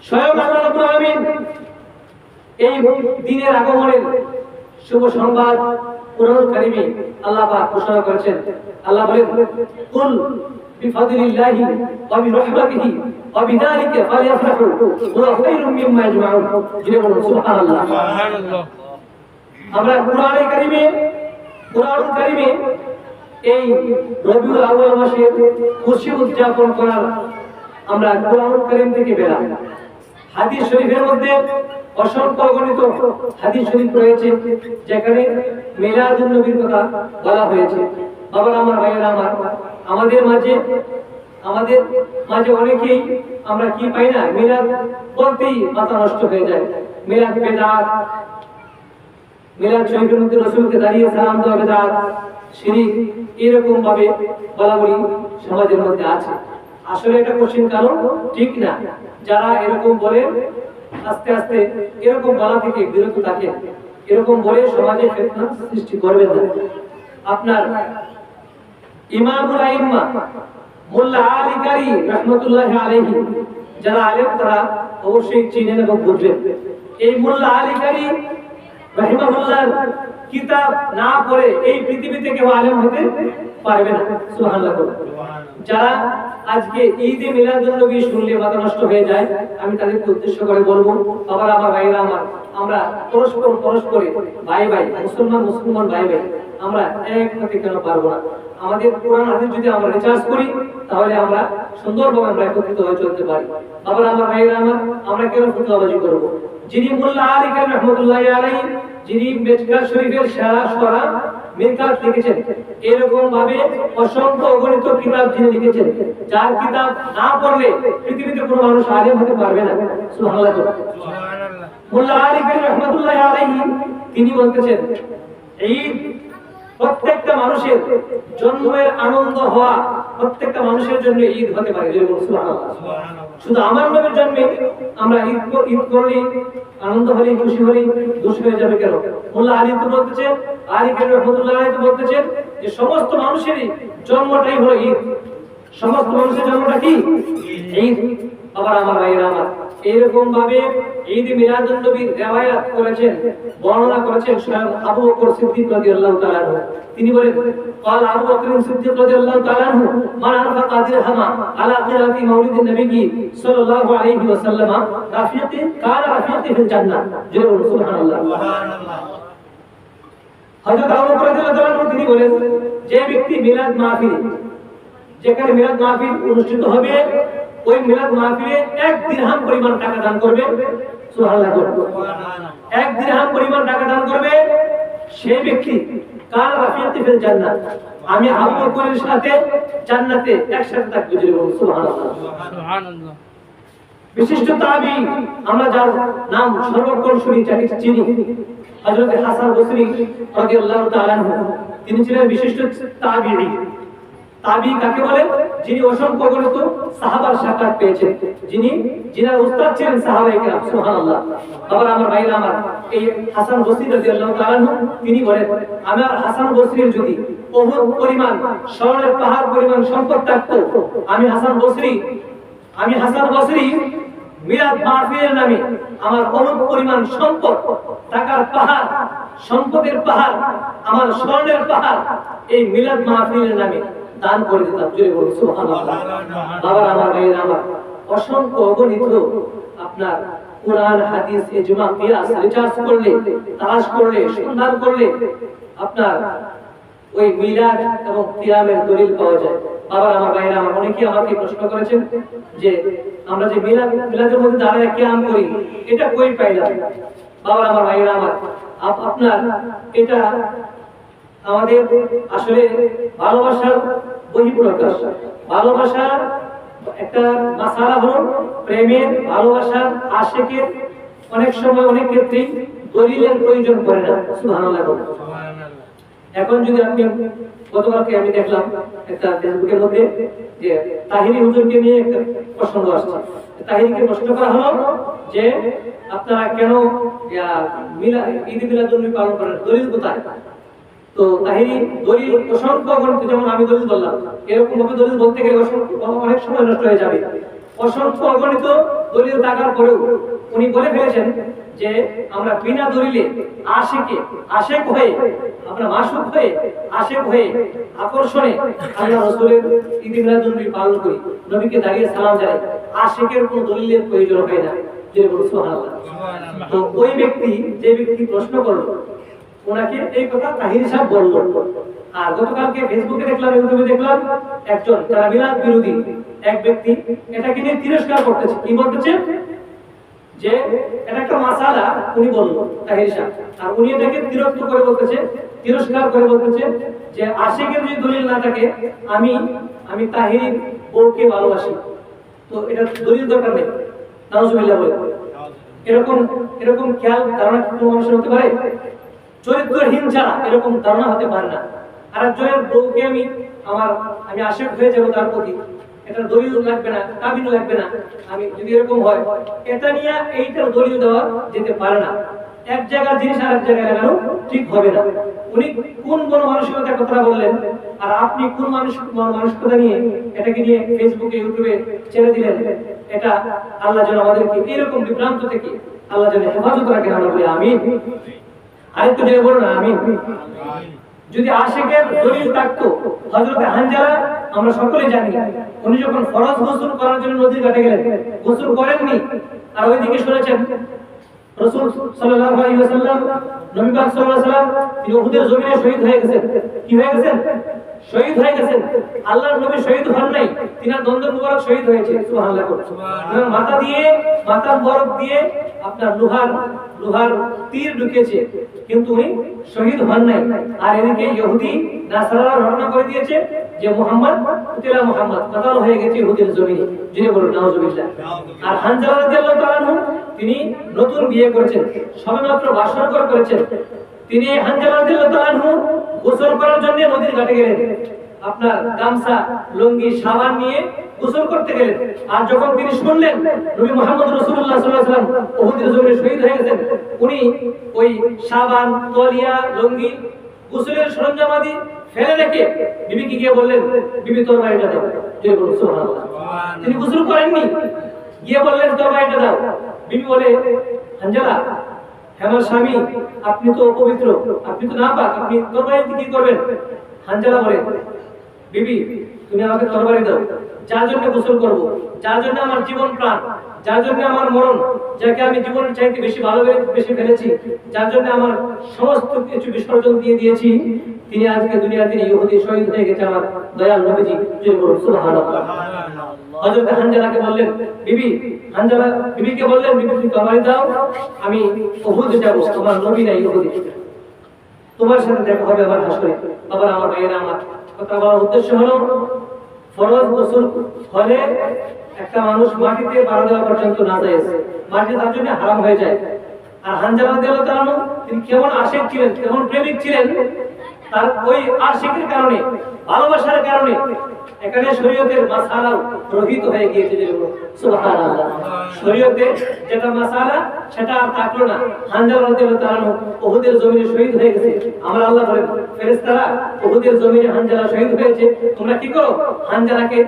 স্বয়ং আল্লাহ রাব্বুল আলামিন এই দিনের আগমনের শুভ সংবাদ কোরআনুল কারীমে আল্লাহ পাক ঘোষণা করেছেন। আল্লাহ বলেন, কুল বিফাদলিল্লাহি ওয়া বিরহমাতিহি ওয়া বিযালিকা ফালইফরাহু হুয়া খায়রুম মিম্মা ইয়াজমাউন। জোরে বলুন সুবহানাল্লাহ। সুবহানাল্লাহ। আমরা কোরআনুল কারীমে এই রবিউল আউয়াল মাসে খুশি উদযাপন করার আমরা কোরআনুল কারীম থেকে বেরাই। হাদিস শরীফের মধ্যে অসংখ্য অগণিত হাদিস শরীফ রয়েছে যেখানে মিলাদুন নবীর কথা বলা হয়েছে। বাবারা আমার, ভাইয়েরা আমার, আমাদের মাঝে অনেকেই আমরা কি পাই না, মিলাদ বলতেই মাথা নষ্ট হয়ে যায়। মিলাদ বেদাত, মিলাদ শরীফের মধ্যে রাসূলকে দাঁড়িয়ে সালাম দেওয়া বেদাত, শিরক, এরকম ভাবে বলাবলি সমাজের মধ্যে আছে। আসলে এটা কোশ্চেন কারণ ঠিক না। যারা এরকম বলে আস্তে আস্তে এরকম বলা থেকে বিরত থাকে, এরকম বলে সমাজে ফিতনা সৃষ্টি করবেন না। আপনার ইমামুল আইম্মা মোল্লা আলী কারি রাহমাতুল্লাহি আলাইহি যারা আলেম তারা অবশ্যই চিনেন এবং বুঝবেন। এই মোল্লা আলী কারি রাহিমাহুল্লাহর কিতাব না পড়ে এই পৃথিবীতে কেউ আলেম হতে পারবে না। সুবহানাল্লাহ। যারা আজকে ঈদে মিলাদুন নবী শুনলে মাথা নষ্ট হয়ে যায়, আমি তাদেরকে উদ্দেশ্য করে বলবো, বাবারা আমার, ভাইরা আমার, আমরা পরস্পরে ভাই মুসলমান ভাই আমরা এক হতে কেন পারবো না? আমাদের কোরআন হাদিস যদি আমরা রিসার্চ করি তাহলে আমরা সুন্দরভাবে আমরা একত্রিত হয়ে চলতে পারি। বাবারা আমার, ভাইরা আমার, আমরা কেন ফতোয়াবাজি করব? যিনি মোল্লা আলী কারি রাহমাতুল্লাহি আলাইহি, যিনি মিশকাত শরীফের শরহ মিরকাত লিখেছেন, এরকম ভাবে অসংখ্য অগণিত কিতাব যিনি লিখেছেন, যার কিতাব না পড়লে পৃথিবীতে কোনো মানুষ আলেম হতে পারবে না। সুবহানাল্লাহ। সুবহানাল্লাহ। মোল্লা আলী কারি রাহমাতুল্লাহি আলাইহি তিনি বলতেছেন, ঈদ প্রত্যেকটা মানুষের জন্মের আনন্দ হওয়া, প্রত্যেকটা মানুষের জন্য ঈদ হতে পারে। সুবহানাল্লাহ। শুধু আমার নবীর জন্মে আমরা ঈদ করলে আনন্দ হলে খুশি হলে দোষ হয়ে যাবে কেন? মোল্লা আলী তো বলতেছেন, আলী কারি রাহমাতুল্লাহি আলাইহি তো বলতেছেন যে সমস্ত মানুষেরই জন্মটাই হলো ঈদ। সমস্ত মানুষের জন্মটা কি? ঈদ। আবার আমার ভাইরা আমার, এরকম ভাবে ঈদ মিলাদুন নবীর রিওয়ায়াত করেছেন, বর্ণনা করেছেন স্বয়ং আবু বকর সিদ্দিক রাদিয়াল্লাহু তাআলা আনহু। তিনি বলেন, قال আবু বকর সিদ্দিক রাদিয়াল্লাহু তাআলা আনহু, মান আনফাকা দিরহামা আলা কিরাতি মাউলিদিন নবী সাল্লাল্লাহু আলাইহি ওয়াসাল্লাম রাফিয়াতি কানা রাফিয়াতি ফিল জান্নাহ। জোরে বলুন সুবহানাল্লাহ। সুবহানাল্লাহ। হযরত আবু বকর রাদিয়াল্লাহু তাআলা আনহু তিনি বলেন, যে ব্যক্তি মিলাদ মাহফিল, যেখানে মিলাদ মাহফিল অনুষ্ঠিত হবে, ওই মিলাদ মাহফিলে 1 দিরহাম পরিমাণ টাকা দান করবে। সুবহানাল্লাহ। সুবহানাল্লাহ। 1 দিরহাম পরিমাণ টাকা দান করবে, সেই ব্যক্তি কাল রাফিয়াতি ফিল জান্নাত, আমি আবু বকরের সাথে জান্নাতে একসাথে থাকব। সুবহানাল্লাহ। সুবহানাল্লাহ। বিশিষ্ট তাবী, আমরা যার নাম সর্বক্ষণ শুনি, যাকে চিনি, হযরত হাসান বসরি রাদিয়াল্লাহু তাআলা আনহু, তিনি ছিলেন বিশিষ্ট তাবী। তাবী কাকে বলে? যিনি অসংখ্য অগণিত সাহাবার সাক্ষাৎ পেয়েছেন, যিনার উস্তাদ ছিলেন সাহাবায়ে কেরাম। সুবহানাল্লাহ। বাবা আমার, ভাইরা আমার, এই হাসান বসরি রাদিয়াল্লাহু তাআলা আনহু তিনি বলেন, আমার হাসান বসরির যদি উহুদ পরিমাণ, স্বর্ণের পাহাড় পরিমাণ সম্পদ থাকতো, আমি হাসান বসরি মিলাদ মাহফিলের নামে আমার উহুদ পরিমাণ সম্পদ, টাকার পাহাড়, সম্পদের পাহাড়, আমার স্বর্ণের পাহাড় এই মিলাদ মাহফিলের নামে দান করে দিতাম। জোরে বলুন সুবহানাল্লাহ। বাবা আমার, ভাইরা আমার, অসংখ্য অগণিত আপনার কোরআন হাদিস ইজমা কিয়াস রিসার্চ করলে, তালাশ করলে, সন্ধান করলে আপনার ওই মিলাদ এবং কিয়ামের দলিল পাওয়া যায়। বাবা আমার, ভাইরা আমার, অনেকেই আমাকে প্রশ্ন করেছেন যে আমরা যে মিলাদের মধ্যে দাঁড়ায় কিয়াম করি, এটা কই পাইলাম? বাবা আমার, ভাইরা আমার, আপনার এটা আমাদের আসলে ভালোবাসার বহিঃপ্রকাশ। ভালোবাসার একটা মাসালা হলো প্রেমের, ভালোবাসার, আশিকের অনেক সময় অনেক ক্ষেত্রেই দলিলের প্রয়োজন পড়ে না। সুবহানাল্লাহ। এখন যদি আপনি, গতকালকে আমি দেখলাম একটা ফেসবুকের মধ্যে যে তাহিরি হুজুরকে নিয়ে একটা প্রসঙ্গ আসছে। তাহিরিকে প্রশ্ন করা হলো যে আপনারা কেন ঈদ মিলাদুন নবী পালন করেন, দলিল কোথায়? তো তাহিরি দলিল অসংখ্য গণিত, যেমন আমি দলিল বললাম, এরকম ভাবে দলিল বলতে গেলে অনেক সময় নষ্ট হয়ে যাবে। অসংখ্য অগণিত দলিল থাকার পরেও উনি বলে ফেলেছেন যে আমরা বিনা দলিলে আশেক হয়ে আমরা মাসুক হয়ে আশেক হয়ে আকর্ষণে আল্লাহ রাসূলের ঈদ মিলাদুন নবী পালন করি, নবীকে দাঁড়িয়ে সালাম জানাই, আশেকের কোনো দলিলের প্রয়োজন হয় না। যে বলুন সুবহানাল্লাহ। তো ওই ব্যক্তি যে ব্যক্তি প্রশ্ন করলো ওনাকে এই কথা তাহির সাহেব বলল। আর গতকালকে ফেসবুকে দেখলাম, ইউটিউবে দেখলাম একজন যারা মিলাদ বিরোধী এক ব্যক্তি এটাকে নিয়ে তিরস্কার করতেছে। কি বলতেছে যে এটা একটা মাসালা উনি বলল তাহির সাহেব, আর উনি এটাকে তিরস্কার করে বলতেছে যে আশিকের যদি দলিল না থাকে আমি তাহির বউকে ভালোবাসি, তো এটা দলিল দরকার নেই। নাউজুবিল্লাহ বলে এরকম খেয়াল ধারণা কোনো মানুষের হতে পারে? চরিত্রহীন ছাড়া এরকম ধারণা হতে পারে না। আর একজনের বউকে আমি আশিক হয়ে যাবো তার প্রতি, এটা দলিল লাগবে না, কাবিন লাগবে না, আমি যদি এরকম হয় এটা নিয়ে এইটার দলিল দেওয়া যেতে পারে না। এক জায়গার জিনিস আর এক জায়গায় লাগানো ঠিক হবে না। উনি কোন মানসিকতার কথা বললেন আর আপনি কোন মানসিকতা নিয়ে এটাকে নিয়ে ফেসবুকে ইউটিউবে ছেড়ে দিলেন, এটা আল্লাহ যেন আমাদেরকে এরকম বিভ্রান্ত থেকে আল্লাহ যেন হেফাজত রাখেন। আমরা বলি আমিন। আরেকটু জোরে বলুন আমিন। যদি আশিকের দলিল থাকতো, হযরত হানজালা আমরা সকলে জানি উনি যখন ফরজ গোসল করার জন্য নদীর ঘাটে গেলেন, গোসল করেননি, আর ওইদিকে শুনেছেন রাসূল সাল্লাল্লাহু আলাইহি ওয়াসাল্লাম নবী পাক সাল্লাল্লাহু আলাইহি ওয়াসাল্লাম তিনি উহুদের জমিনে শহীদ হয়ে গেছেন। কি হয়ে গেছেন? শহীদ হয়ে গেছেন। আল্লাহর নবী শহীদ হন নাই, তিনার দন্দ মুবারক শহীদ হয়েছে। সুবহানাল্লাহ। সুবহানাল্লাহ। মাথার বরফ দিয়ে আপনার লোহার তীর ঢুকেছে, কিন্তু উনি শহীদ হন নাই। আর এদিকে ইহুদি নাসারারা ঘটনা করে দিয়েছে যে মুহাম্মদ কাতাল হয়ে গেছে ইহুদের জমিনে। যিনি বলুন নাউজুবিল্লাহ। আর হানজালা রাদিয়াল্লাহু তাআলা তিনি নতুন বিয়ে করেছেন, সবেমাত্র বাসরঘর করেছেন। তিনি হানজালা রাদিয়াল্লাহু তাআলা গোসল করার জন্য নদীর ঘাটে গেলেন, আপনার গামছা লুঙ্গি সাবান নিয়ে গোসল করতে গেলেন। আর যখন তিনি শুনলেন নবী মুহাম্মদ রাসূলুল্লাহ সাল্লাল্লাহু আলাইহি ওয়াসাল্লাম উহুদের জমিনে শহীদ হয়ে গেছেন, উনি ওই সাবান তলিয়া লুঙ্গি গোসলের সরঞ্জামাদি ফেলে রেখে বিবিকে গিয়ে বললেন, বিবি তরবারিটা দাও। জয় বলুন সুবহানাল্লাহ। তিনি গোসল করেননি, গিয়ে বললেন তরবারিটা দাও। বিবি বলে, হানজালা আমার স্বামী, আপনি তো অপবিত্র, আপনি তো নাপাক, আপনি তরবারি দিয়ে কি করবেন? হানজালা বলে, বিবি তুমি আমাকে তরবারি দাও, যার জন্য গোসল করব, যার জন্য আমার জীবন প্রাণ, যার জন্য আমার মরণ, যাকে আমি জীবনের চাইতে বেশি ফেলেছি, যার জন্য আমার সমস্ত কিছু বিসর্জন দিয়ে দিয়েছি, তিনি আজকে দুনিয়াতে ইহুদি শহীদ হয়ে গেছে আমার দয়াল নবীজি। জয় বলুন সুবহানাল্লাহ। হযরত হানজালাকে বললেন, বিবিকে বললেন, বিবি তুমি তরবারি দাও, আমি উহুদে যাব, তোমার নবী নাই ইহুদি, তোমার সাথে দেখা হবে আমার হাসরে। আবার আমার ভাইয়েরা, আমার কথা বলার উদ্দেশ্য হলো ফরজ গোসল হলে একটা মানুষ মাটিতে পা দেওয়া পর্যন্ত না যায়, মাটি তার জন্য হারাম হয়ে যায়। আর হানজালা রাদিয়াল্লাহু তাআলা তিনি কেমন আশিক ছিলেন, কেমন প্রেমিক ছিলেন, তার ওই আশিকের কারণে, ভালোবাসার কারণে এখানে শরীয়তের মাসালা রহিত হয়ে গিয়েছে। সুবহানাল্লাহ। শরীয়তে যেটা মাসালা সেটা আর থাকলো না। হানজালা রাদিয়াল্লাহু তাআলা উহুদের জমিনে শহীদ হয়ে গেছে। আমরা আল্লাহ বলেন, ফেরেশতারা উহুদের জমিনে হানজালা শহীদ হয়েছে, তোমরা কি করো? হানজালাকে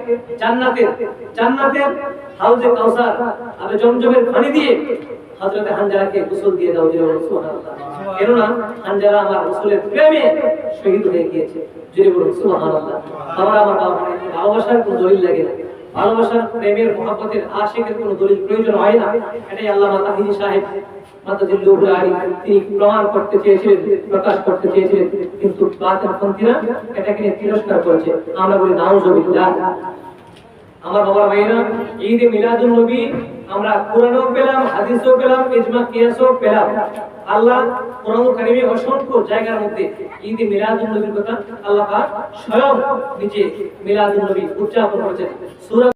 জান্নাতের হাউজে কাউসার আর জমজমের পানি দিয়ে হযরত হানজালাকে গোসল দিয়ে দাও। সুবহানাল্লাহ। কেননা হানজালা আমার রাসূলের প্রেমে শহীদ হয়ে গিয়েছে। জোরে বলুন সুবহানাল্লাহ। আমার ভালোবাসার কোনো দলিল লাগে না, ভালোবাসার প্রেমের মহব্বতের আশিকের কোনো দলিল প্রয়োজন হয় না। এটাই আল্লামা তাহিরি সাহেব মাতাজিল্লুহুল আলী তিনি প্রমাণ করতে চেয়েছিলেন, প্রকাশ করতে চেয়েছিলেন, কিন্তু বাতিলপন্থীরা এটাকে নিয়ে তিরস্কার করেছে। আমরা বলি নাউজুবিল্লাহ। আমার বাবার ভাইরা, ঈদ মিলাদুন নবী আমরা কোরআনও পেলাম, হাদিসও পেলাম, ইজমা কিয়াসও পেলাম। আল্লাহ কোরআন কারীমে অসংখ্য জায়গার মধ্যে ঈদ মিলাদুন নবীর কথা আল্লাহ পাক স্বয়ং নিজে মিলাদুন নবী উদযাপন করেছেন। সূরা